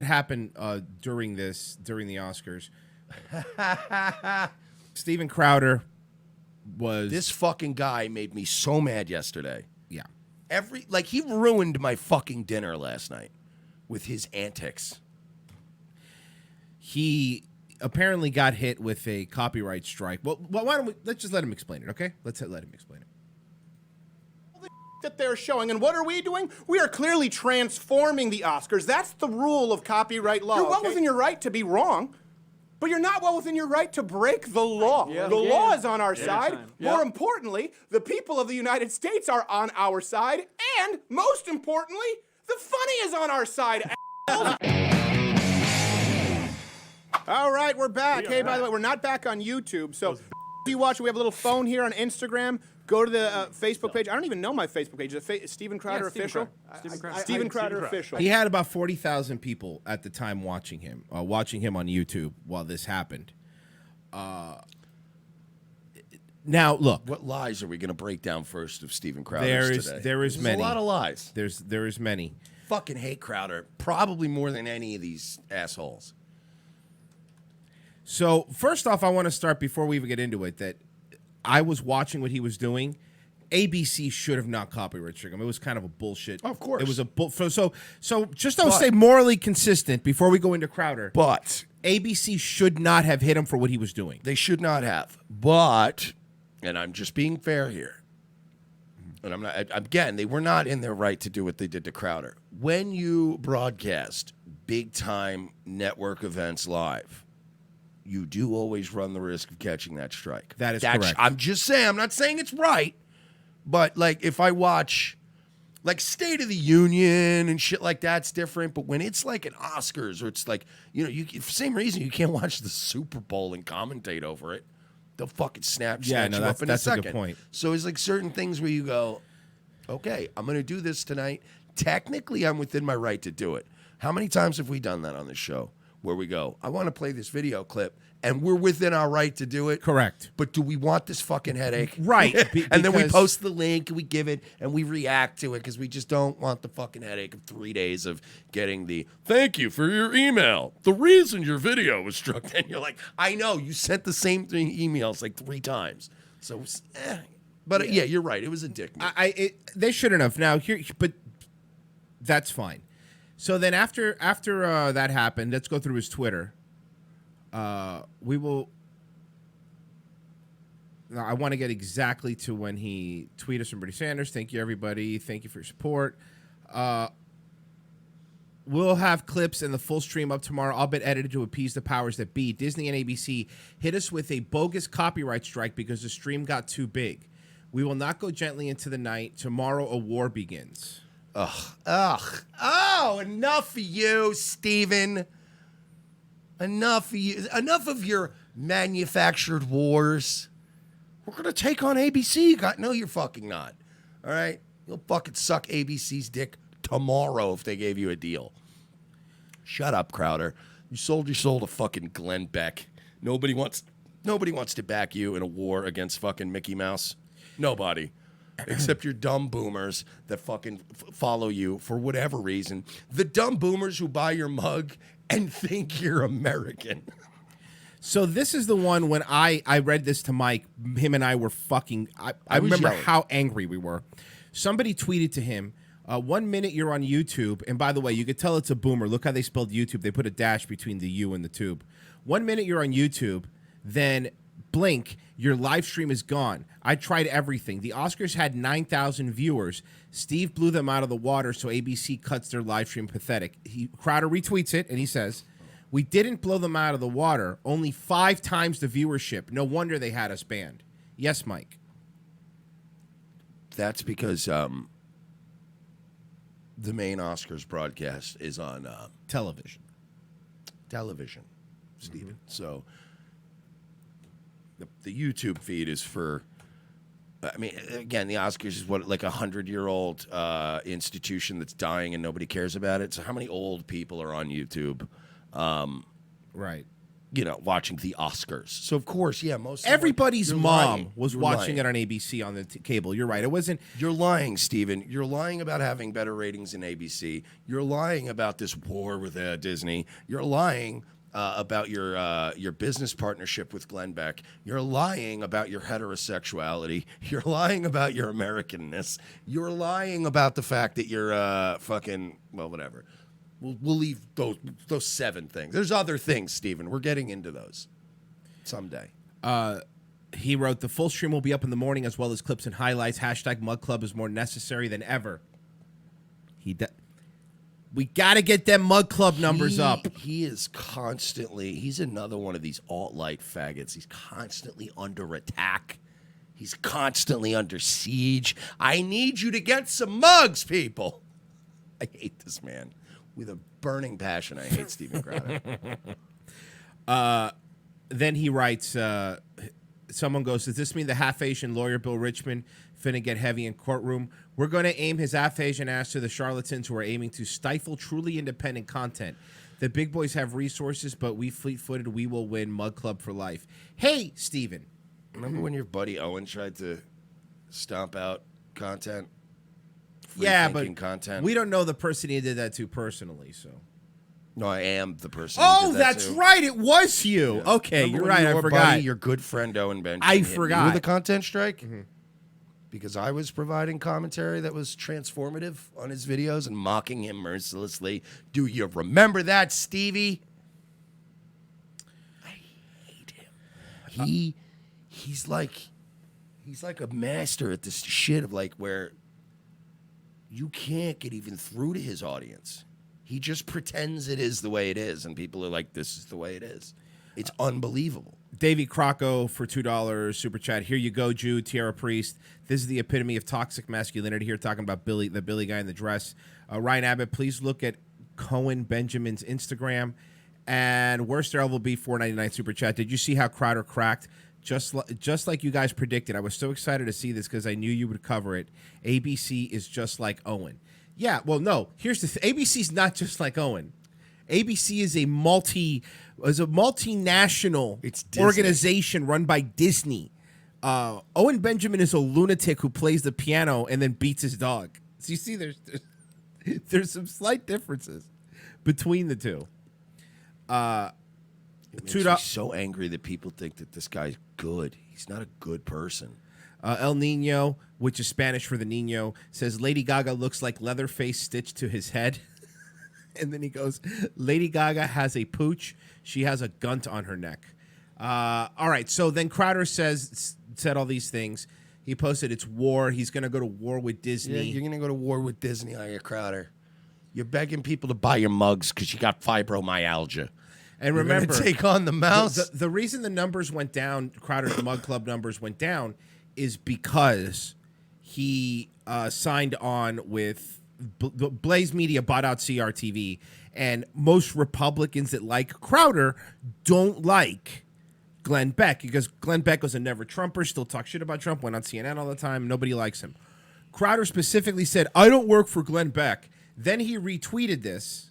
happened during the Oscars. Steven Crowder was This fucking guy made me so mad yesterday. yeah. He ruined my fucking dinner last night with his antics. He apparently got hit with a copyright strike. Well, why don't let's just let him explain it, okay? Let's let him explain it. That they're showing. And what are we doing? We are clearly transforming the Oscars. That's the rule of copyright law. You're well within your right to be wrong, but you're not well within your right to break the law. The law is on our side. More importantly, the people of the United States are on our side. And most importantly, the funny is on our side. All right, we're back. Hey, by the way, we're not back on YouTube. So if you watch, we have a little phone here on Instagram. Go to the Facebook page. I don't even know my Facebook page. Is it Steven Crowder Official? Steven Crowder Official. He had about 40,000 people at the time watching him on YouTube while this happened. Now, look. What lies are we going to break down first of Steven Crowder today? There's many. A lot of lies. There is many. Fucking hate Crowder, probably more than any of these assholes. So first off, I want to start before we even get into it that I was watching what he was doing. ABC should have not copyright struck him. It was kind of a bullshit. Of course, it was a so just to stay morally consistent before we go into Crowder. But ABC should not have hit him for what he was doing. They should not have. But, and I'm just being fair here, and I'm not. Again, they were not in their right to do what they did to Crowder. When you broadcast big time network events live, you do always run the risk of catching that strike. That's correct. I'm just saying, I'm not saying it's right, but like if I watch like State of the Union and shit like that's different, but when it's like an Oscars or it's like, you know, for the same reason you can't watch the Super Bowl and commentate over it. They'll fucking snatch you up in a second. That's a good point. So it's like certain things where you go, okay, I'm going to do this tonight. Technically, I'm within my right to do it. How many times have we done that on this show? Where we go, I want to play this video clip, and we're within our right to do it. Correct. But do we want this fucking headache? Right. And then we post the link, and we give it, and we react to it because we just don't want the fucking headache of 3 days of getting the, thank you for your email. The reason your video was struck. And you're like, I know, you sent the same 3 emails like 3 times. So, But yeah, you're right. It was a dick move. They shouldn't have. Now, but that's fine. So then after that happened, let's go through his Twitter. We will. Now, I want to get exactly to when he tweeted us from Bernie Sanders. Thank you, everybody. Thank you for your support. We'll have clips and the full stream up tomorrow. I'll bet edited to appease the powers that be. Disney and ABC hit us with a bogus copyright strike because the stream got too big. We will not go gently into the night. Tomorrow, a war begins. Oh, enough of you, Steven. Enough of you. Enough of your manufactured wars. We're going to take on ABC. No, you're fucking not. All right? You'll fucking suck ABC's dick tomorrow if they gave you a deal. Shut up, Crowder. You sold your soul to fucking Glenn Beck. Nobody wants to back you in a war against fucking Mickey Mouse. Nobody. Except your dumb boomers that fucking follow you for whatever reason. The dumb boomers who buy your mug and think you're American. So this is the one when I read this to Mike, him and I were fucking, I remember yelling. how angry we were. Somebody tweeted to him, 1 minute you're on YouTube, and by the way, you could tell it's a boomer. Look how they spelled YouTube. They put a dash between the U and the tube. 1 minute you're on YouTube, then blink, your live stream is gone. I tried everything. The Oscars had 9,000 viewers. Steve blew them out of the water, so ABC cuts their live stream. Pathetic. Crowder retweets it, and he says, we didn't blow them out of the water. Only 5 times the viewership. No wonder they had us banned. Yes, Mike. That's because the main Oscars broadcast is on Television, Steven. So the YouTube feed is for, I mean, again, the Oscars is what, like 100-year-old institution that's dying and nobody cares about it. So how many old people are on YouTube? Right. watching the Oscars. So of course, yeah, Everybody's you're mom lying. was You're watching lying. it on ABC on the cable. You're right. It wasn't. You're lying, Steven. You're lying about having better ratings in ABC. You're lying about this war with Disney. You're lying about your business partnership with Glenn Beck. You're lying about your heterosexuality. You're lying about your Americanness. You're lying about the fact that you're whatever. We'll leave those 7 things. There's other things, Steven. We're getting into those someday. He wrote, the full stream will be up in the morning as well as clips and highlights. # Mug Club is more necessary than ever. We got to get them Mug Club numbers up. He is constantly, he's another one of these alt-light faggots. He's constantly under attack. He's constantly under siege. I need you to get some mugs, people. I hate this man. With a burning passion, I hate Steven Crowder. Then he writes, someone goes, does this mean the half-Asian lawyer Bill Richmond finna get heavy in courtroom? We're going to aim his half-Asian ass to the charlatans who are aiming to stifle truly independent content. The big boys have resources, but we fleet-footed, we will win. Mug Club for life. Hey, Steven. Remember when your buddy Owen tried to stomp out content? Yeah, but content? we don't know the person he did that to personally, so. No, I am the person who Oh, did that that's to. right. It was you. Yeah. Okay, Remember you're when right. I your forgot. buddy, your good friend Owen Benjamin I hit me forgot. with a content strike? Because I was providing commentary that was transformative on his videos and mocking him mercilessly. Do you remember that, Stevie? I hate him. He's like a master at this shit of where you can't get even through to his audience. He just pretends it is the way it is, and people are like, this is the way it is. It's unbelievable. Davey Crocco for $2 super chat. Here you go, Jude, Tierra Priest. This is the epitome of toxic masculinity here, talking about the Billy guy in the dress. Ryan Abbott, please look at Cohen Benjamin's Instagram. And Worst will be $4.99 super chat. Did you see how Crowder cracked? Just like you guys predicted. I was so excited to see this because I knew you would cover it. ABC is just like Owen. Yeah, well, no. Here's the thing. ABC's not just like Owen. ABC is a multinational It's Disney. organization run by Disney. Owen Benjamin is a lunatic who plays the piano and then beats his dog. So you see, there's some slight differences between the two. It makes me so angry that people think that this guy's good. He's not a good person. El Nino, which is Spanish for the Nino, says Lady Gaga looks like Leatherface stitched to his head. And then he goes, Lady Gaga has a pooch. She has a gunt on her neck. All right, so then Crowder said all these things. He posted it's war. He's going to go to war with Disney. Yeah, you're going to go to war with Disney, are you, Crowder? You're begging people to buy your mugs because you got fibromyalgia. And You're remember, gonna take on the mouse. The reason the numbers went down, Crowder's Mug Club numbers went down, is because he signed on with Blaze Media, bought out CRTV, and most Republicans that like Crowder don't like Glenn Beck because Glenn Beck was a never Trumper, still talks shit about Trump, went on CNN all the time. Nobody likes him. Crowder specifically said, I don't work for Glenn Beck. Then he retweeted this.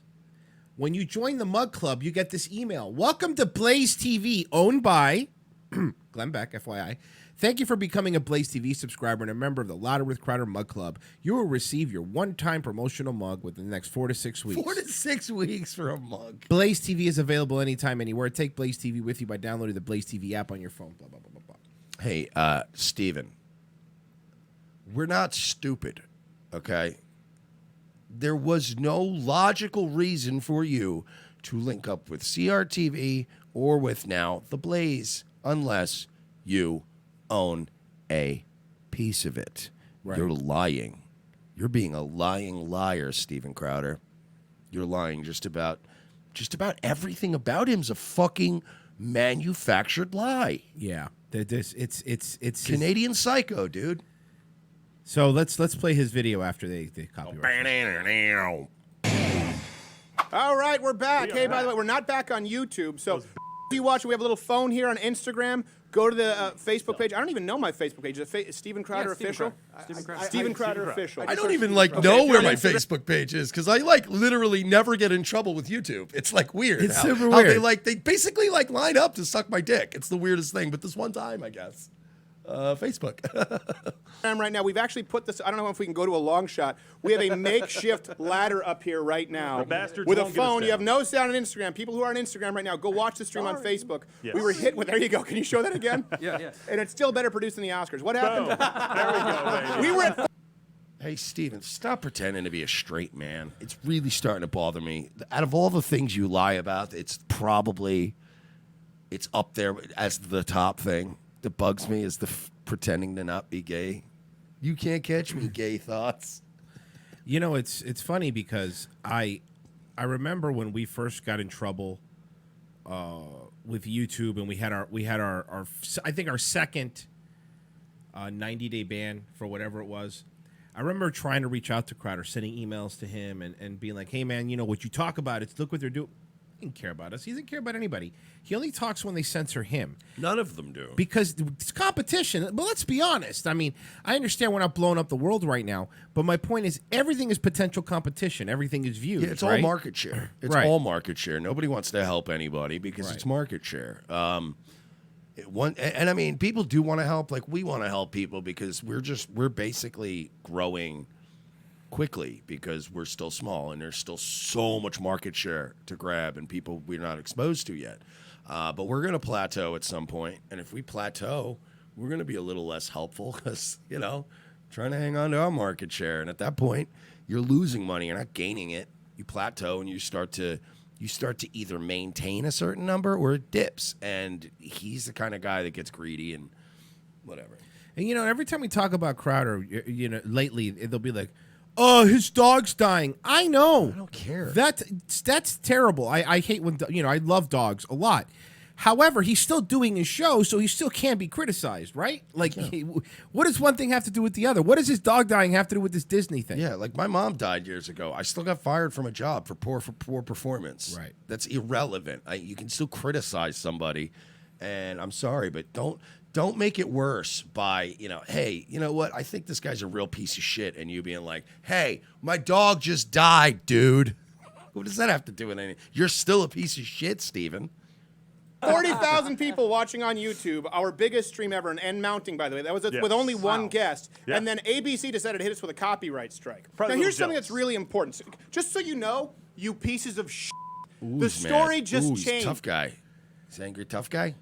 When you join the Mug Club, you get this email. Welcome to Blaze TV, owned by Glenn Beck, FYI. Thank you for becoming a Blaze TV subscriber and a member of the Louder with Crowder Mug Club. You will receive your one-time promotional mug within the next 4 to 6 weeks. 4 to 6 weeks for a mug. Blaze TV is available anytime, anywhere. Take Blaze TV with you by downloading the Blaze TV app on your phone. Blah, blah, blah, blah, blah. Hey, Steven, we're not stupid, okay? There was no logical reason for you to link up with CRTV or with now the Blaze unless you own a piece of it. Right. You're lying. You're being a lying liar, Steven Crowder. You're lying just about everything about him's a fucking manufactured lie. Yeah, it's Canadian Psycho, dude. So let's play his video after they copyright. All right, we're back. Hey, by the way, we're not back on YouTube, so you watch, we have a little phone here on Instagram. Go to the Facebook page. I don't even know my Facebook page. Is it Steven Crowder Official? Steven Crowder Official. I don't even know where my Facebook page is because I literally never get in trouble with YouTube. It's weird. It's how, super how weird. they basically line up to suck my dick. It's the weirdest thing. But this one time, I guess. Facebook. Right now, we've actually put this. I don't know if we can go to a long shot. We have a makeshift ladder up here right now with a phone. You have no sound on Instagram. People who are on Instagram right now, go watch the stream on Facebook. Yes. We were hit with. There you go. Can you show that again? Yeah. And it's still better produced than the Oscars. What happened? There we go, baby. We were at. Hey, Steven, stop pretending to be a straight man. It's really starting to bother me. Out of all the things you lie about, it's up there as the top thing that bugs me is the pretending to not be gay. You can't catch me, gay thoughts. You know, it's funny because I remember when we first got in trouble with YouTube, and we had our I think our second 90-day ban for whatever it was. I remember trying to reach out to Crowder, sending emails to him and being like, hey man, you know what you talk about, it's look what they're doing. He didn't care about us. He doesn't care about anybody. He only talks when they censor him. None of them do. Because it's competition. But let's be honest. I mean, I understand we're not blowing up the world right now, but my point is everything is potential competition. Everything is views. Yeah, it's right? all market share. It's Right. all market share. Nobody wants to help anybody because Right. it's market share. And I mean, people do want to help. We want to help people because we're basically growing quickly because we're still small and there's still so much market share to grab and people we're not exposed to yet. But we're going to plateau at some point. And if we plateau, we're going to be a little less helpful because, trying to hang on to our market share. And at that point, you're losing money. You're not gaining it. You plateau and you start to either maintain a certain number or it dips. And he's the kind of guy that gets greedy and whatever. And every time we talk about Crowder, lately they'll be like, "Oh, his dog's dying." I know. I don't care. That's terrible. I hate when I love dogs a lot. However, he's still doing his show, so he still can be criticized, right? What does one thing have to do with the other? What does his dog dying have to do with this Disney thing? Yeah, my mom died years ago. I still got fired from a job for poor performance. Right. That's irrelevant. You can still criticize somebody, and I'm sorry, but don't make it worse by, hey, you know what? I think this guy's a real piece of shit, and you being like, hey, my dog just died, dude. What does that have to do with anything? You're still a piece of shit, Steven. 40,000 people watching on YouTube, our biggest stream ever, and mounting, by the way. That was with only one guest. Yeah. And then ABC decided to hit us with a copyright strike. Probably now, a here's little something jealous. that's really important. Just so you know, you pieces of shit, the Ooh's story mad. just Ooh, he's a changed. tough guy. He's an angry tough guy.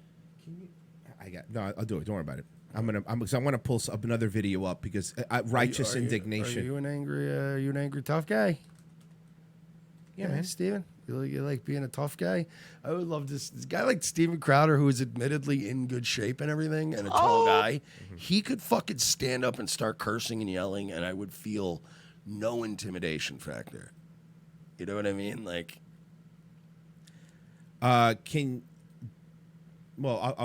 I'll do it. Don't worry about it. I want to pull up another video up because righteous indignation. Are you an angry tough guy? Yeah, man. Steven. You like being a tough guy? I would love this guy like Steven Crowder, who is admittedly in good shape and everything, and a tall guy. He could fucking stand up and start cursing and yelling, and I would feel no intimidation factor. You know what I mean? I'll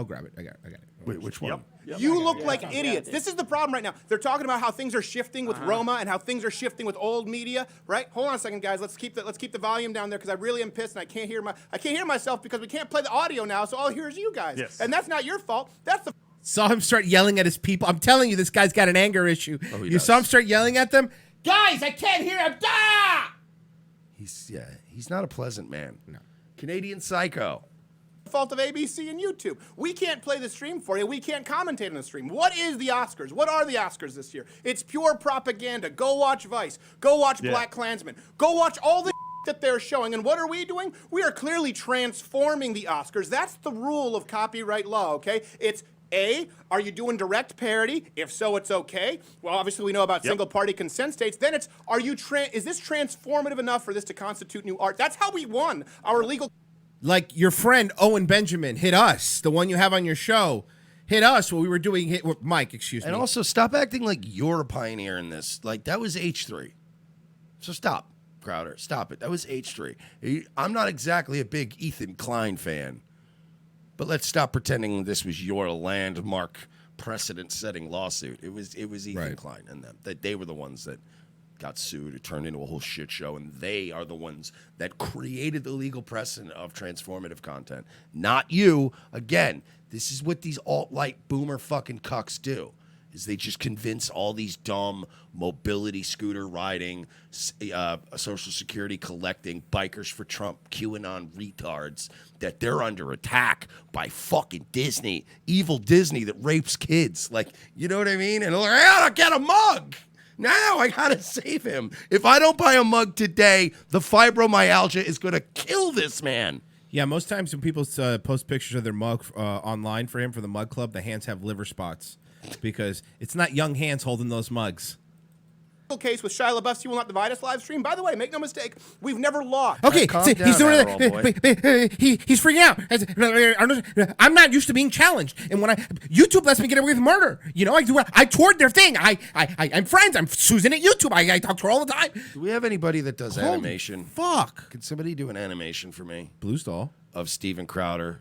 grab it. I got it. Wait, which one? You look like idiots. This is the problem right now. They're talking about how things are shifting with Roma and how things are shifting with old media, right? Hold on a second, guys. Let's keep the volume down there because I really am pissed and I can't hear myself because we can't play the audio now. So all I hear is you guys. Yes. And that's not your fault. That's the Saw him start yelling at his people. I'm telling you, this guy's got an anger issue. he You does. saw him start yelling at them? Guys, I can't hear him. Ah! He's not a pleasant man. No. Canadian Psycho. fault of ABC and YouTube. We can't play the stream for you. We can't commentate on the stream. What is the Oscars? What are the Oscars this year? It's pure propaganda. Go watch Vice. Go watch Black Klansman. Go watch all the that they're showing. And what are we doing? We are clearly transforming the Oscars. That's the rule of copyright law, okay? It's A, are you doing direct parody? If so, it's okay. Well, obviously we know about single-party consent states. Then it's, is this transformative enough for this to constitute new art? That's how we won our legal... Like your friend Owen Benjamin hit us, the one you have on your show, hit us while we were doing Mike, excuse me. And also, stop acting like you're a pioneer in this. Like, that was H3. So stop, Crowder. Stop it. That was H3. I'm not exactly a big Ethan Klein fan, but let's stop pretending this was your landmark precedent-setting lawsuit. It was Ethan Klein and them. That they were the ones that got sued. It turned into a whole shit show, and they are the ones that created the legal precedent of transformative content, not you. Again, this is what these alt-right boomer fucking cucks do. Is they just convince all these dumb mobility scooter riding, Social Security collecting, bikers for Trump, QAnon retards that they're under attack by fucking Disney, evil Disney that rapes kids. Like, you know what I mean? And they're like, I gotta get a mug. Now I gotta save him. If I don't buy a mug today, the fibromyalgia is gonna kill this man. Yeah, most times when people post pictures of their mug online for him for the mug club, the hands have liver spots because it's not young hands holding those mugs. Case with Shia LaBeouf's "You Will Not Divide Us" live stream. By the way, make no mistake, we've never lost. Okay, Calm see, down, he's doing Adderall it. He's freaking out. I'm not used to being challenged, and when YouTube lets me get away with murder, you know, I toured their thing. I'm friends. I'm Susan at YouTube. I talk to her all the time. Do we have anybody that does animation? Fuck. Could somebody do an animation for me Blues doll. of Steven Crowder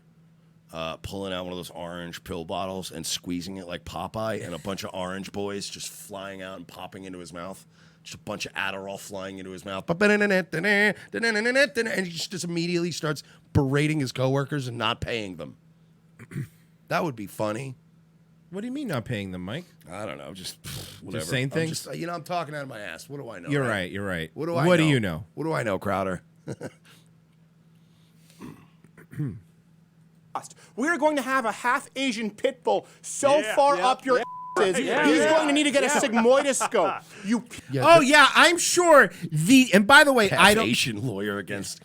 pulling out one of those orange pill bottles and squeezing it like Popeye, and a bunch of orange boys just flying out and popping into his mouth? Just a bunch of Adderall flying into his mouth. And he just immediately starts berating his coworkers and not paying them. That would be funny. What do you mean not paying them, Mike? I don't know. Just whatever. saying I'm things? just, I'm talking out of my ass. What do I know? You're right. You're right. What do I know? What do you know? What do I know, Crowder? We are going to have a half Asian pit bull so far up your asses, he's going to need to get a sigmoidoscope. Oh yeah, I'm sure. And by the way, I don't. Asian lawyer against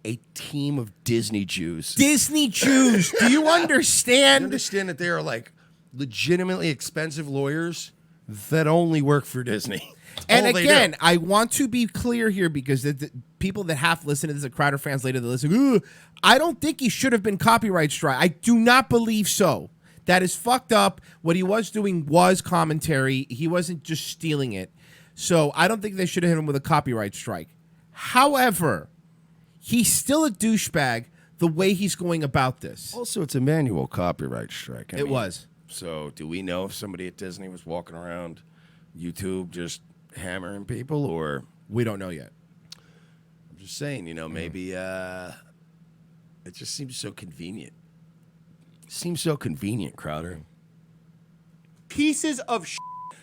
a team of Disney Jews. Disney Jews. Do you You understand? understand that they are like legitimately expensive lawyers that only work for Disney. And All they again, do. I want to be clear here because the people that half listen to this, the Crowder fans later, they listen. Ooh, I don't think he should have been copyright strike. I do not believe so. That is fucked up. What he was doing was commentary. He wasn't just stealing it. So I don't think they should have hit him with a copyright strike. However, he's still a douchebag the way he's going about this. Also, it's a manual copyright strike. I It mean, was. So, do we know if somebody at Disney was walking around YouTube just hammering people, or We don't know yet. I'm just saying, maybe it just seems so convenient. Seems so convenient, Crowder. Pieces of shit.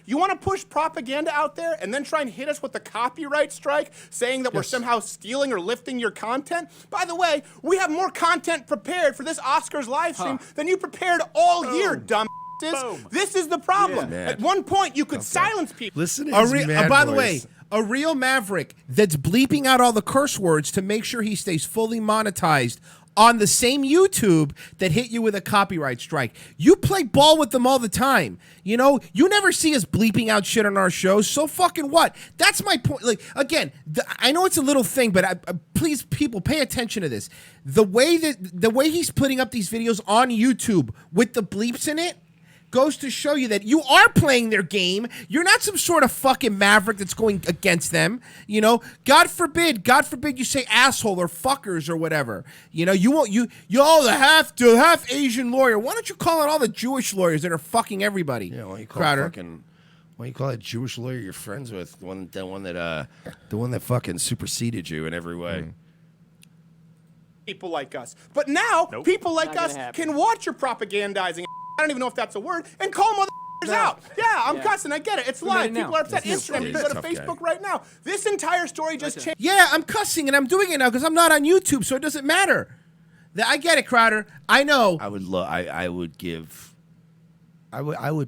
You want to push propaganda out there and then try and hit us with the copyright strike saying that we're somehow stealing or lifting your content? By the way, we have more content prepared for this Oscars live stream than you prepared all year, dumb asses. This is the problem. Yeah. At one point, you could silence people. Listen to his mad By the way, voice. a real maverick that's bleeping out all the curse words to make sure he stays fully monetized on the same YouTube that hit you with a copyright strike. You play ball with them all the time. You know, you never see us bleeping out shit on our shows. So fucking what? That's my point. Like, again, I know it's a little thing, but please, people, pay attention to this. The way he's putting up these videos on YouTube with the bleeps in it goes to show you that you are playing their game. You're not some sort of fucking maverick that's going against them. You know, God forbid you say asshole or fuckers or whatever. You know, the half Asian lawyer. Why don't you call it all the Jewish lawyers that are fucking everybody? Yeah, why you call Crowder. why you call that Jewish lawyer you're friends with? The one that fucking superseded you in every way. People like us. But now, people like Not gonna us happen. can watch your propagandizing. I don't even know if that's a word, and call motherfuckers out. Yeah, I'm cussing. I get it. It's live. it now. People are upset. This Instagram. You is go to tough Facebook guy. right now. This entire story just changed. Yeah, I'm cussing and I'm doing it now because I'm not on YouTube, so it doesn't matter. I get it, Crowder. I know. I would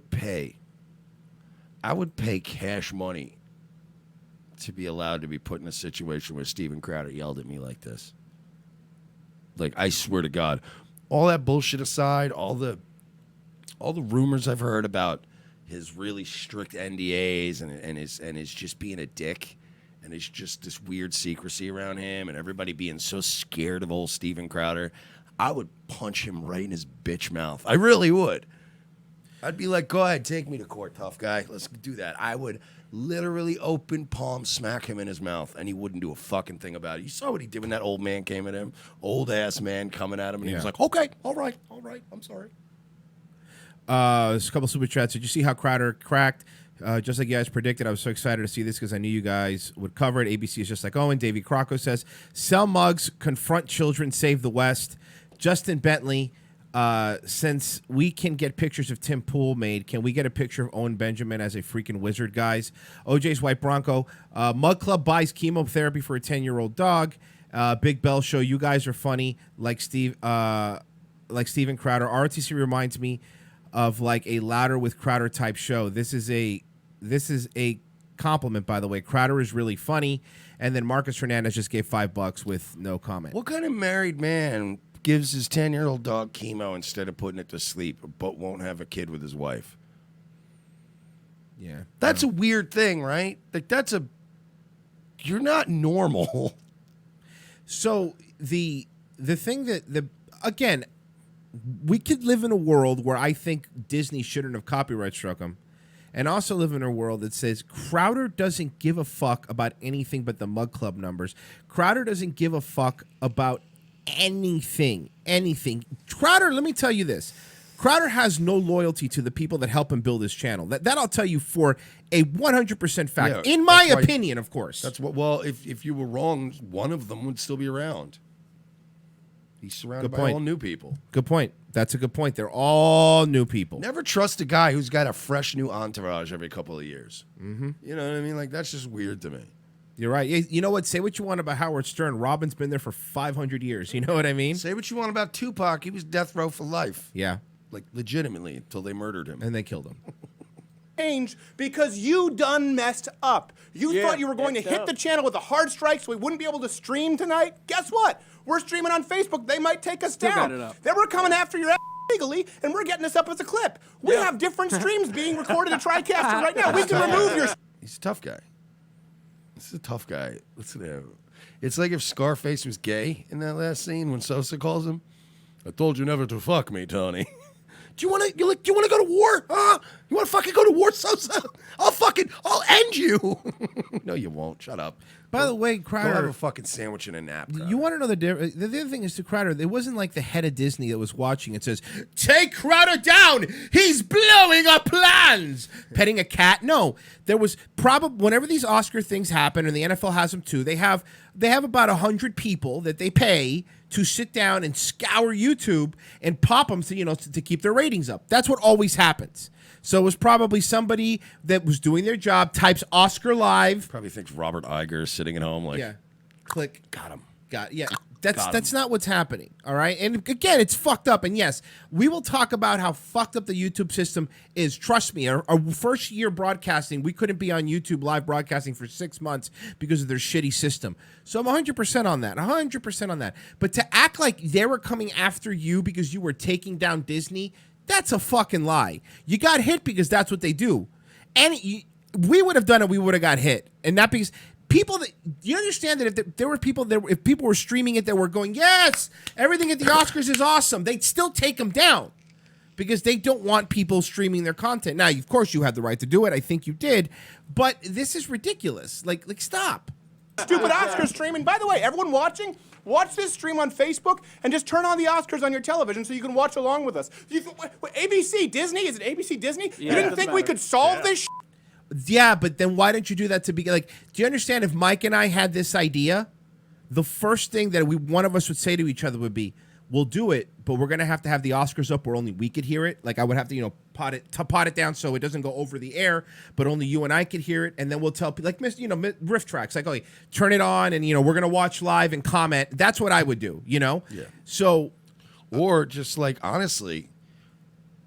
pay cash money to be allowed to be put in a situation where Steven Crowder yelled at me like this. Like, I swear to God, all that bullshit aside, all the rumors I've heard about his really strict NDAs and his just being a dick, and it's just this weird secrecy around him and everybody being so scared of old Steven Crowder, I would punch him right in his bitch mouth. I really would. I'd be like, go ahead, take me to court, tough guy. Let's do that. I would literally open palm smack him in his mouth, and he wouldn't do a fucking thing about it. You saw what he did when that old man came at him? Old-ass man coming at him, and he was Yeah. like, okay, all right, I'm sorry. There's a couple super chats. Did you see how Crowder cracked Just like you guys predicted, I was so excited to see this because I knew you guys would cover it. ABC is just like Owen. Davey Crocco says, sell mugs, confront children, save the West. Justin Bentley, since we can get pictures of Tim Pool made, can we get a picture of Owen Benjamin as a freaking wizard, guys? OJ's White Bronco. Mug Club buys chemotherapy for a 10-year-old dog. Big Bell Show, you guys are funny, like Steven Crowder. ROTC reminds me of like a Louder with Crowder type show. This is a compliment, by the way. Crowder is really funny. And then Marcus Hernandez just gave $5 with no comment. What kind of married man gives his 10-year-old dog chemo instead of putting it to sleep, but won't have a kid with his wife? Yeah. That's a weird thing, right? Like you're not normal. So the thing again, we could live in a world where I think Disney shouldn't have copyright struck him, and also live in a world that says Crowder doesn't give a fuck about anything but the Mug Club numbers. Crowder doesn't give a fuck about anything. Crowder, let me tell you this. Crowder has no loyalty to the people that help him build his channel. That I'll tell you for a 100% fact. Yeah, in my that's why- opinion, of course. That's what. Well, if you were wrong, one of them would still be around. He's surrounded Good by point. all new people. Good point. That's a good point. They're all new people. Never trust a guy who's got a fresh new entourage every couple of years. Mm-hmm. You know what I mean? Like, that's just weird to me. You're right. You know what? Say what you want about Howard Stern. Robin's been there for 500 years. You know what I mean? Say what you want about Tupac. He was death row for life. Yeah. Like, legitimately, until they murdered him. And they killed him. Change because you done messed up. You thought you were going to hit the channel with a hard strike so we wouldn't be able to stream tonight? Guess what? We're streaming on Facebook. They might take us down. Then we're coming after your ass legally, and we're getting this up as a clip. We have different streams being recorded at TriCaster right now. We can remove your... He's a tough guy. This is a tough guy. Listen to him. It's like if Scarface was gay in that last scene when Sosa calls him. I told you never to fuck me, Tony. Do you want to go to war? Huh? You want to fucking go to war, Sosa? I'll end you. No, you won't. Shut up. By the way, Go Crowder, have a fucking sandwich and a nap. Crowder. you want to know the other thing is to Crowder, it wasn't like the head of Disney that was watching and says, take Crowder down. He's blowing up plans. Petting a cat. No, there was probably, whenever these Oscar things happen, and the NFL has them too, they have about 100 people that they pay to sit down and scour YouTube and pop them to keep their ratings up. That's what always happens. So it was probably somebody that was doing their job, types Oscar Live. Probably thinks Robert Iger is sitting at home like, Yeah. Click. got him. That's not what's happening. All right. And again, it's fucked up. And yes, we will talk about how fucked up the YouTube system is. Trust me, our first year broadcasting, we couldn't be on YouTube live broadcasting for 6 months because of their shitty system. So I'm 100% on that. 100% on that. But to act like they were coming after you because you were taking down Disney, that's a fucking lie. You got hit because that's what they do. And we would have done it, we would have got hit. And not because people that, you understand that if there were people that, if people were streaming it that were going, yes, everything at the Oscars is awesome, they'd still take them down because they don't want people streaming their content. Now, of course, you have the right to do it. I think you did. But this is ridiculous. Like stop. Stupid Oscar streaming. By the way, everyone watching, watch this stream on Facebook and just turn on the Oscars on your television so you can watch along with us. ABC Disney? Is it ABC Disney? You didn't think we could solve this shit? Yeah, but then why don't you do that to begin? Like, do you understand if Mike and I had this idea, the first thing that one of us would say to each other would be, we'll do it, but we're going to have the Oscars up where only we could hear it. Like, I would have to, pot it down so it doesn't go over the air, but only you and I could hear it. And then we'll tell people, like, riff tracks, like, okay, turn it on and, we're going to watch live and comment. That's what I would do, Yeah. So. Or just like, honestly,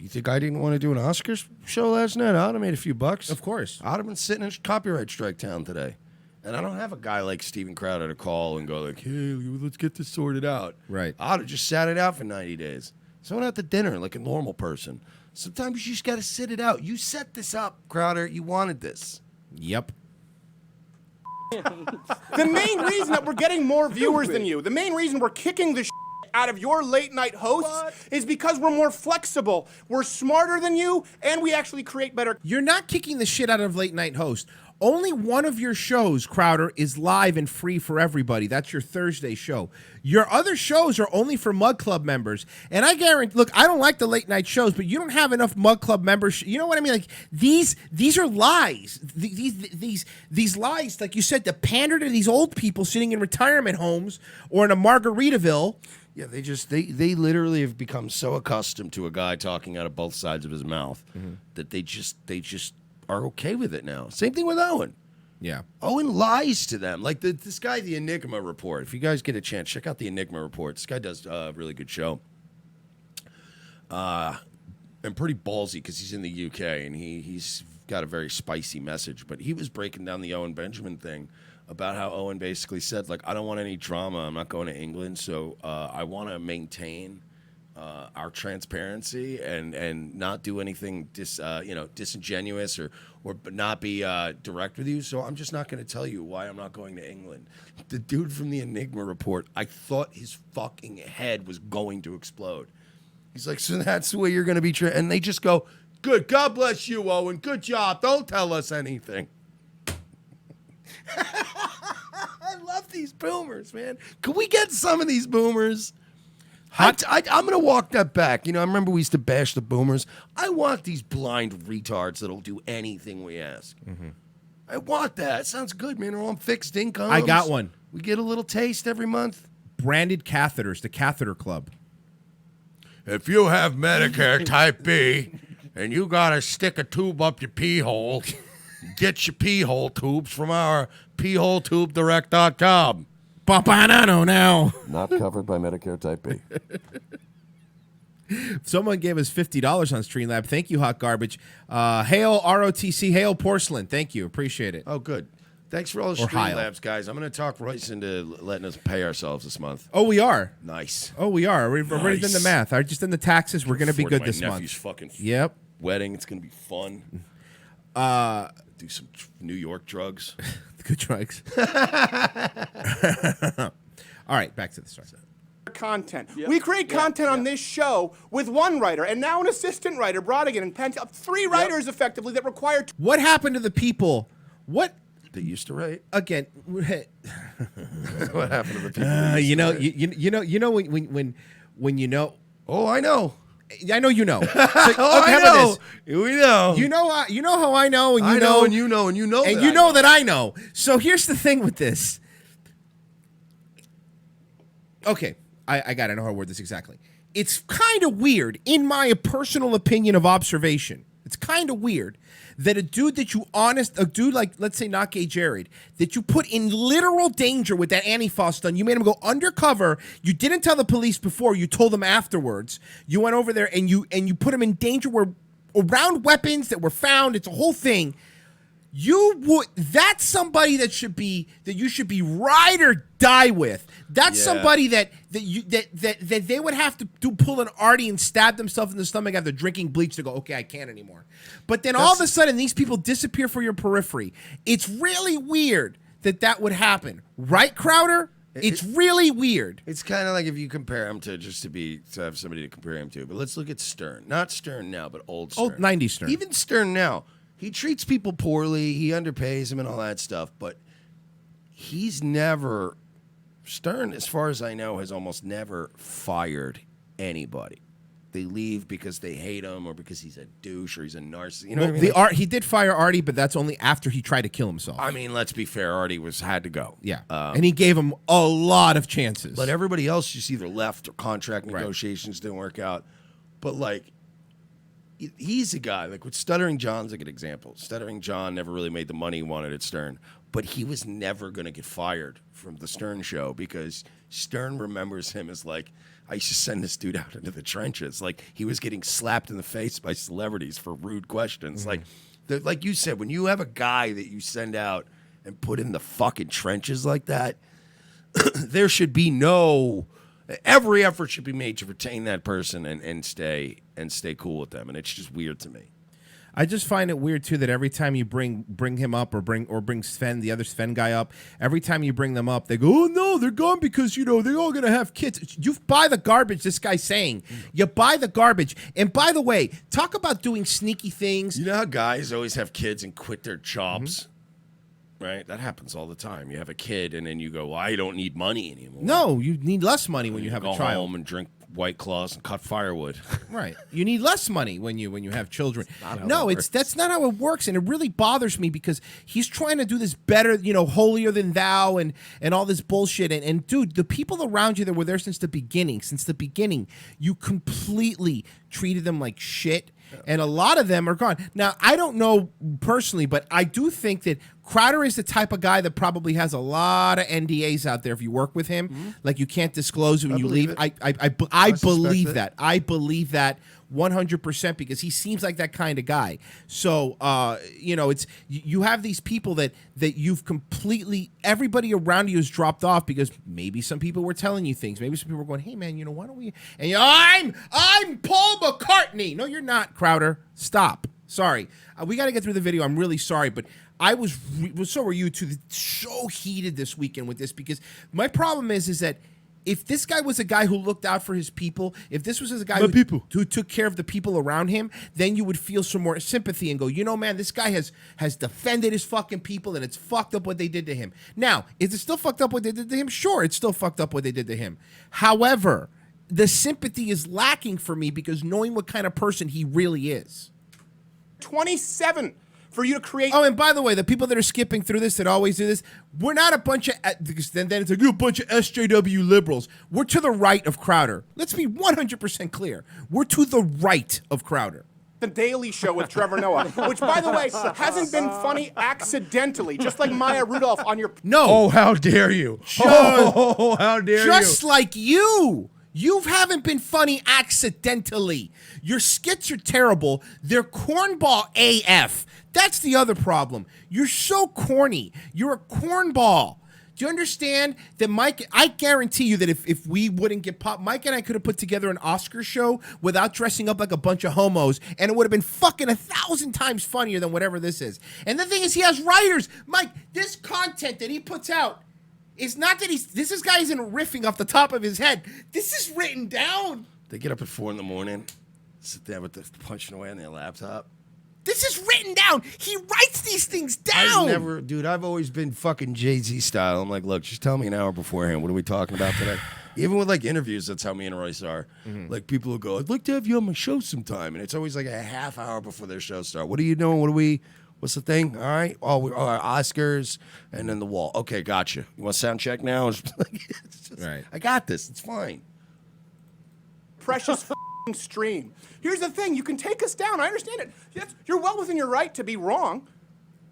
you think I didn't want to do an Oscars show last night? I'd have made a few bucks. Of course. I'd have been sitting in copyright strike town today. And I don't have a guy like Steven Crowder to call and go like, hey, let's get this sorted out. Right. I'd have just sat it out for 90 days. So I went out to dinner like a normal person. Sometimes you just got to sit it out. You set this up, Crowder. You wanted this. Yep. The main reason that we're getting more viewers than you, the main reason we're kicking the out of your late night hosts is because we're more flexible, we're smarter than you, and we actually create better. You're not kicking the shit out of late night host. Only one of your shows, Crowder, is live and free for everybody. That's your Thursday show. Your other shows are only for Mug Club members. And I guarantee, look, I don't like the late night shows, but you don't have enough Mug Club members. You know what I mean? Like these are lies. These lies, like you said, to pander to these old people sitting in retirement homes or in a Margaritaville. Yeah, they literally have become so accustomed to a guy talking out of both sides of his mouth that they just are okay with it now. Same thing with Owen. Yeah. Owen lies to them. Like this guy, the Enigma Report. If you guys get a chance, check out the Enigma Report. This guy does a really good show. And pretty ballsy because he's in the UK and he's got a very spicy message. But he was breaking down the Owen Benjamin thing about how Owen basically said, like, I don't want any drama. I'm not going to England, so I want to maintain our transparency and not do anything disingenuous or not be direct with you. So I'm just not going to tell you why I'm not going to England. The dude from the Enigma Report, I thought his fucking head was going to explode. He's like, so that's the way you're going to be and they just go, good, God bless you, Owen. Good job. Don't tell us anything. I love these boomers, man. Can we get some of these boomers? I'm going to walk that back. You know, I remember we used to bash the boomers. I want these blind retards that'll do anything we ask. I want that. It sounds good, man. They're on fixed incomes. I got one. We get a little taste every month. Branded catheters, the Catheter Club. If you have Medicare Type B and you got to stick a tube up your pee hole, get your pee hole tubes from our peeholetubedirect.com. Papanano now. Not covered by Medicare Type B. Someone gave us $50 on Streamlab. Thank you, Hot Garbage. Hail ROTC, hail Porcelain. Thank you. Appreciate it. Oh, good. Thanks for all the Or Heil. Streamlabs, guys. I'm going to talk Royce into letting us pay ourselves this month. Oh, we are. Nice. Oh, we are. We've already done the math. I just done the taxes. We're going to be Forward good my this nephew's month. fucking Yep. wedding. It's going to be fun. Do some New York drugs. Good drugs. All right, back to the story. Content. We create content on this show with one writer and now an assistant writer, Brodigan and Penn. 3 writers effectively that require. What happened to the people? What They used to write. again? What happened to the people? You know when you know. Oh, I know. I know you know. So, Oh, okay, I how about know. this? We know. You know how I know, and you I know, and you know, and you know, and that you I know that I know. So here's the thing with this. Okay, I gotta know how to word this exactly. It's kind of weird, in my personal opinion of observation. It's kind of weird that a dude like, let's say, Not Gay Jared, that you put in literal danger with that Antifa stunt. You made him go undercover. You didn't tell the police before. You told them afterwards. You went over there and you put him in danger around weapons that were found. It's a whole thing. That's somebody that you should be ride or die with. That's somebody that they would have to pull an Artie and stab themselves in the stomach after drinking bleach to go, okay, I can't anymore. But then all of a sudden these people disappear from your periphery. It's really weird that would happen. Right, Crowder? It's really weird. It's kind of like if you compare him to have somebody to compare him to. But let's look at Stern. Not Stern now, but old Stern. Old 90s Stern. Even Stern now. He treats people poorly. He underpays them and all that stuff. But he's never... Stern, as far as I know, has almost never fired anybody. They leave because they hate him or because he's a douche or he's a narcissist. You know what I mean? He did fire Artie, but that's only after he tried to kill himself. I mean, let's be fair. Artie had to go. Yeah. And he gave him a lot of chances. But everybody else just either left or contract negotiations didn't work out. But, like, he's a guy, like with Stuttering John's a good example. Stuttering John never really made the money he wanted at Stern, but he was never going to get fired from the Stern show because Stern remembers him as like, I used to send this dude out into the trenches. Like he was getting slapped in the face by celebrities for rude questions. Like you said, when you have a guy that you send out and put in the fucking trenches like that, there should be every effort should be made to retain that person and stay cool with them. And it's just weird to me. I just find it weird too that every time you bring him up or bring Sven, the other Sven guy up, every time you bring them up, they go, "Oh no, they're gone because they're all gonna have kids." You buy the garbage. This guy's saying you buy the garbage. And by the way, talk about doing sneaky things. You know how guys always have kids and quit their jobs, right? That happens all the time. You have a kid and then you go, "Well, I don't need money anymore." No, you need less money when you have go a child. home and drink White Claws and cut firewood. Right. You need less money when you have children. not how No, that works. that's not how it works, and it really bothers me because he's trying to do this better, holier than thou and all this bullshit. And dude, the people around you that were there since the beginning, you completely treated them like shit. And a lot of them are gone. Now, I don't know personally, but I do think that Crowder is the type of guy that probably has a lot of NDAs out there if you work with him. Like, you can't disclose when you believe leave. it. I suspect believe it. that. I believe that 100% because he seems like that kind of guy. So, it's you have these people that you've completely, everybody around you has dropped off because maybe some people were telling you things. Maybe some people were going, "Hey man, why don't we?" And I'm Paul McCartney. No, you're not, Crowder. Stop. Sorry. We got to get through the video. I'm really sorry, but I was so were you too. So heated this weekend with this because my problem is that if this guy was a guy who looked out for his people, if this was a guy who took care of the people around him, then you would feel some more sympathy and go, man, this guy has defended his fucking people and it's fucked up what they did to him. Now, is it still fucked up what they did to him? Sure, it's still fucked up what they did to him. However, the sympathy is lacking for me because knowing what kind of person he really is. 27 for you to create. Oh, and by the way, the people that are skipping through this that always do this, we're not a bunch of, because then it's like, you're a bunch of SJW liberals. We're to the right of Crowder. Let's be 100% clear. We're to the right of Crowder. The Daily Show with Trevor Noah, which, by the way, hasn't been funny accidentally, just like Maya Rudolph on your... No. Oh, how dare you? Oh, how dare you? Just like you. You haven't been funny accidentally. Your skits are terrible. They're cornball AF. That's the other problem. You're so corny. You're a cornball. Do you understand that Mike, I guarantee you that if we wouldn't get popped, Mike and I could have put together an Oscar show without dressing up like a bunch of homos, and it would have been fucking 1,000 times funnier than whatever this is. And the thing is, he has writers. Mike, this content that he puts out, it's not that this guy isn't riffing off the top of his head. This is written down. They get up at 4 a.m, sit there with the punching away on their laptop. This is written down. He writes these things down. I've always been fucking Jay-Z style. I'm like, look, just tell me an hour beforehand. What are we talking about today? Even with like interviews, that's how me and Royce are. Like people will go, I'd like to have you on my show sometime. And it's always like a half hour before their show start. What are you doing? What's the thing? All right. Oh, Oscars and then the wall. Okay, gotcha. You want sound check now? It's just, Right. I got this. It's fine. precious stream. Here's the thing, you can take us down, I understand it. Yes, you're well within your right to be wrong,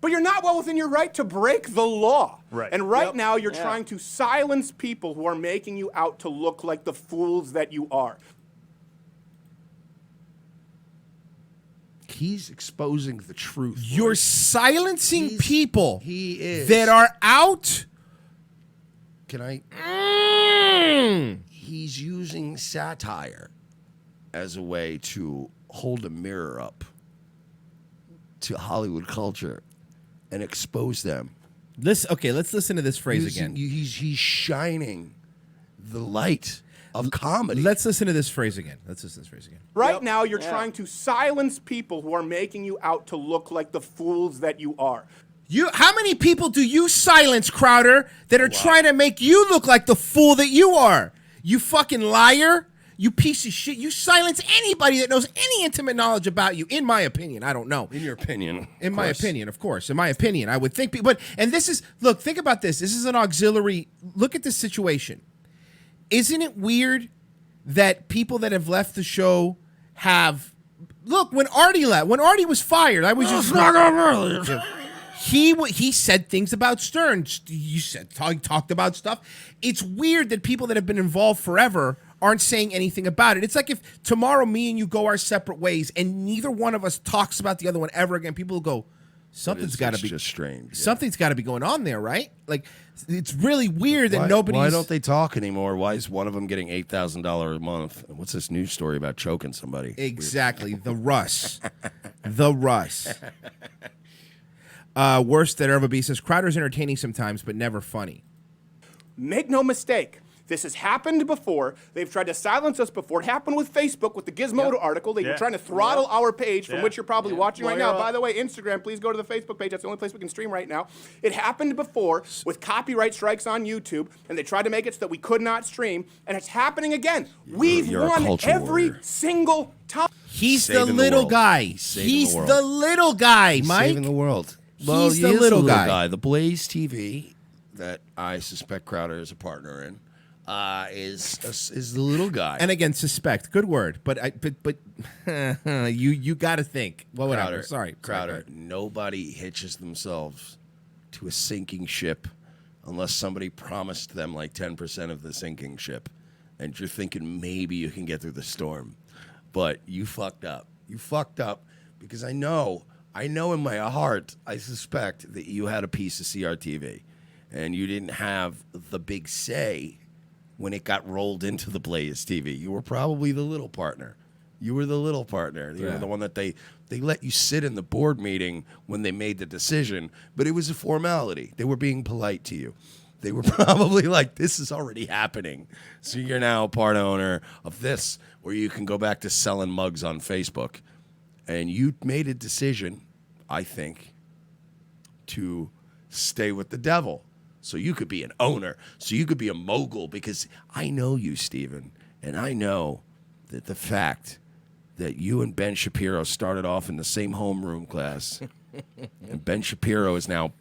but you're not well within your right to break the law. Right. And now you're trying to silence people who are making you out to look like the fools that you are. He's exposing the truth. You're silencing people He is. that are out. Can I? He's using satire as a way to hold a mirror up to Hollywood culture and expose them. Let's listen to this phrase again. He's shining the light of comedy. Let's listen to this phrase again. Right now, you're trying to silence people who are making you out to look like the fools that you are. How many people do you silence, Crowder, that are trying to make you look like the fool that you are? You fucking liar. You piece of shit. You silence anybody that knows any intimate knowledge about you, in my opinion. I don't know. In your opinion. In my opinion, of course. In my opinion, I would think. But this is, look, think about this. This is an auxiliary. Look at this situation. Isn't it weird that people that have left the show have, look, when Artie left, when Artie was fired, I was just he said things about Stern. You said talked about stuff. It's weird that people that have been involved forever aren't saying anything about it. It's like if tomorrow me and you go our separate ways and neither one of us talks about the other one ever again. People will go, something's got to It's be just strange. Yeah. Something's got to be going on there, right? Like, it's really weird that nobody's. Why don't they talk anymore? Why is one of them getting $8,000 a month? What's this news story about choking somebody? Exactly. The Russ. The Russ. Worst that ever be says Crowder's entertaining sometimes, but never funny. Make no mistake. This has happened before. They've tried to silence us before. It happened with Facebook with the Gizmodo article. They were trying to throttle our page, from which you're probably watching right now. By the way, Instagram, please go to the Facebook page. That's the only place we can stream right now. It happened before with copyright strikes on YouTube, and they tried to make it so that we could not stream, and it's happening again. We've you're a won culture every warrior. single time. He's the Saving the little world. guy. Saving He's the world. the little guy, Mike. Saving the world. He's Well, the he is little the guy. The Blaze TV that I suspect Crowder is a partner in is the little guy. And again, suspect. Good word. But you got to think. Well, whatever. Crowder, Sorry. Crowder. Nobody hitches themselves to a sinking ship unless somebody promised them like 10% of the sinking ship, and you're thinking maybe you can get through the storm, but you fucked up. You fucked up because I know in my heart, I suspect that you had a piece of CRTV, and you didn't have the big say when it got rolled into the Blaze TV. You were probably the little partner. You were the little partner. You were the one that they let you sit in the board meeting when they made the decision, but it was a formality. They were being polite to you. They were probably like, this is already happening. So you're now a part owner of this, where you can go back to selling mugs on Facebook. And you made a decision, I think, to stay with the devil. So you could be an owner. So you could be a mogul, because I know you, Steven, and I know that the fact that you and Ben Shapiro started off in the same homeroom class, and Ben Shapiro is now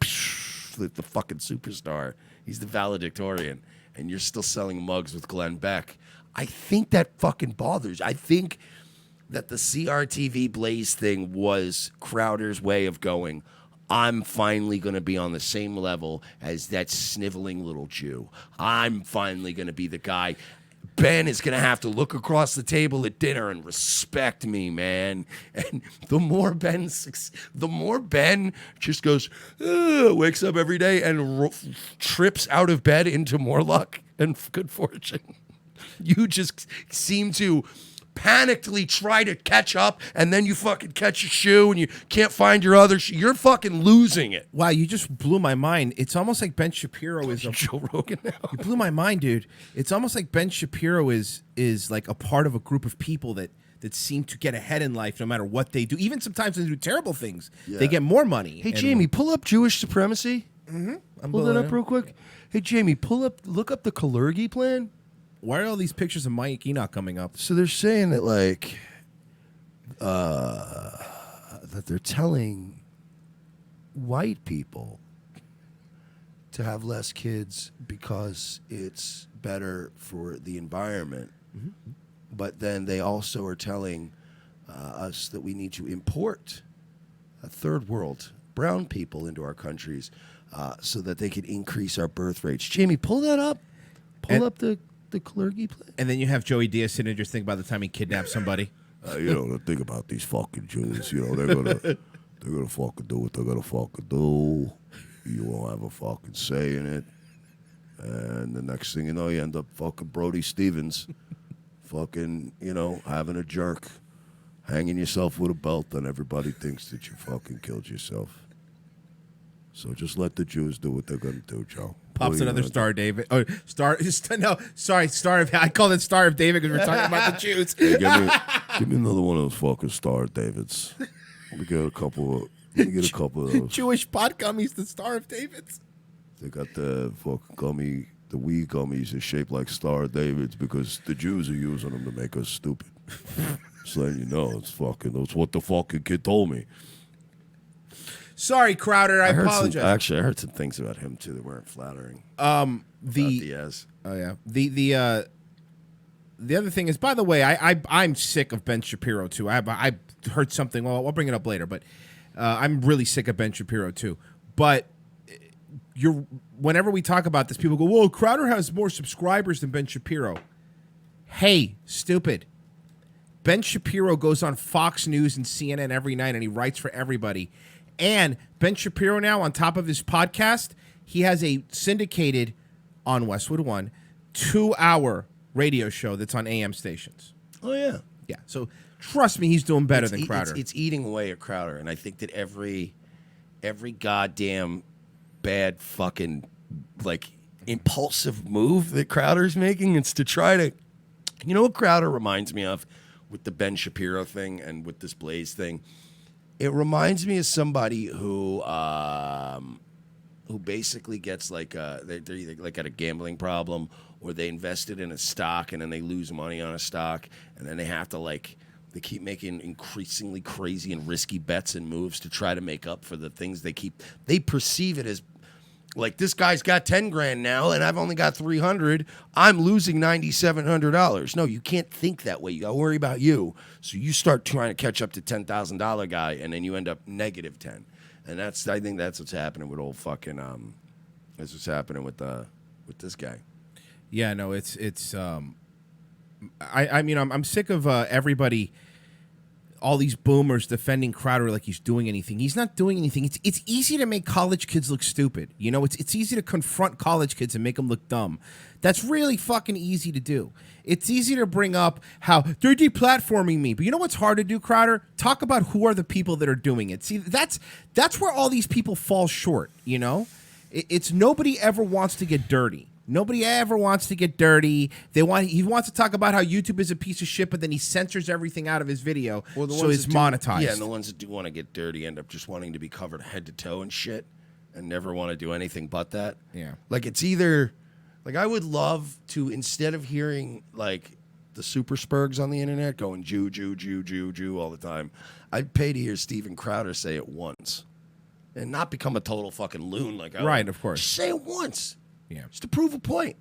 the fucking superstar. He's the valedictorian, and you're still selling mugs with Glenn Beck. I think that fucking bothers. I think that the CRTV Blaze thing was Crowder's way of going, I'm finally going to be on the same level as that sniveling little Jew. I'm finally going to be the guy. Ben is going to have to look across the table at dinner and respect me, man. And the more Ben just goes, wakes up every day and trips out of bed into more luck and good fortune. You just seem to panically try to catch up, and then you fucking catch a shoe and you can't find your other shoe. You're fucking losing it. Wow, you just blew my mind. It's almost like Ben Shapiro is a Joe Rogan now. You blew my mind, dude. It's almost like Ben Shapiro is like a part of a group of people that seem to get ahead in life no matter what they do. Even sometimes when they do terrible things, they get more money. Hey, Jamie, pull up Jewish supremacy. Pull that up real quick. Hey, Jamie, look up the Kalergi plan. Why are all these pictures of Mike Enoch coming up? So they're saying that, like, that they're telling white people to have less kids because it's better for the environment. Mm-hmm. But then they also are telling us that we need to import a third world brown people into our countries so that they can increase our birth rates. Jamie, pull that up. Pull up the Kalergi plan. And then you have Joey Diaz sitting and just think about the time he kidnapped somebody. The thing about these fucking Jews, they're gonna fucking do what they're gonna fucking do. You won't have a fucking say in it. And the next thing you know, you end up fucking Brody Stevens, fucking, having a jerk, hanging yourself with a belt, and everybody thinks that you fucking killed yourself. So just let the Jews do what they're gonna do, Joe. Pops another Star of David. Oh, Star of. I call it Star of David because we're talking about the Jews. Hey, give me another one of those fucking Star of Davids. Let me get a couple of those. Jewish pot gummies, the Star of Davids. They got the fucking the weed gummies are shaped like Star of Davids because the Jews are using them to make us stupid. So letting you know, that's what the fucking kid told me. Sorry, Crowder. I apologize. I heard some things about him too that weren't flattering. Diaz. Oh yeah. The other thing is, by the way, I'm sick of Ben Shapiro too. I heard something. Well, I'll bring it up later, but I'm really sick of Ben Shapiro too. But whenever we talk about this, people go, "Whoa, Crowder has more subscribers than Ben Shapiro." Hey, stupid. Ben Shapiro goes on Fox News and CNN every night, and he writes for everybody. And Ben Shapiro now, on top of his podcast, he has a syndicated on Westwood One 2-hour radio show that's on AM stations. Oh yeah. Yeah. So trust me, he's doing better than Crowder. It's eating away at Crowder, and I think that every goddamn bad fucking like impulsive move that Crowder's making, it's to try to, you know what Crowder reminds me of with the Ben Shapiro thing and with this Blaze thing. It reminds me of somebody who basically gets like they're either like got a gambling problem or they invested in a stock and then they lose money on a stock and then they have to like they keep making increasingly crazy and risky bets and moves to try to make up for the things they perceive it as like this guy's got 10 grand now and I've only got 300. I'm losing $9,700. No, you can't think that way. You got to worry about you. So you start trying to catch up to $10,000 guy and then you end up negative 10. And I think that's what's happening with old fucking that's what's happening with this guy. Yeah, no, I mean I'm sick of everybody, all these boomers defending Crowder like he's doing anything. He's not doing anything. It's easy to make college kids look stupid. You know, it's easy to confront college kids and make them look dumb. That's really fucking easy to do. It's easy to bring up how they're deplatforming me. But you know what's hard to do, Crowder? Talk about who are the people that are doing it. See, that's where all these people fall short, you know? It's nobody ever wants to get dirty. Nobody ever wants to get dirty. He wants to talk about how YouTube is a piece of shit, but then he censors everything out of his video, so it's monetized. Yeah, and the ones that do want to get dirty end up just wanting to be covered head to toe and shit, and never want to do anything but that. Yeah, like it's either, like I would love to instead of hearing like the super spurgs on the internet going Jew, Jew, Jew, Jew, Jew all the time, I'd pay to hear Steven Crowder say it once, and not become a total fucking loon like I right, would. of course. Just say it once. Yeah. Just to prove a point.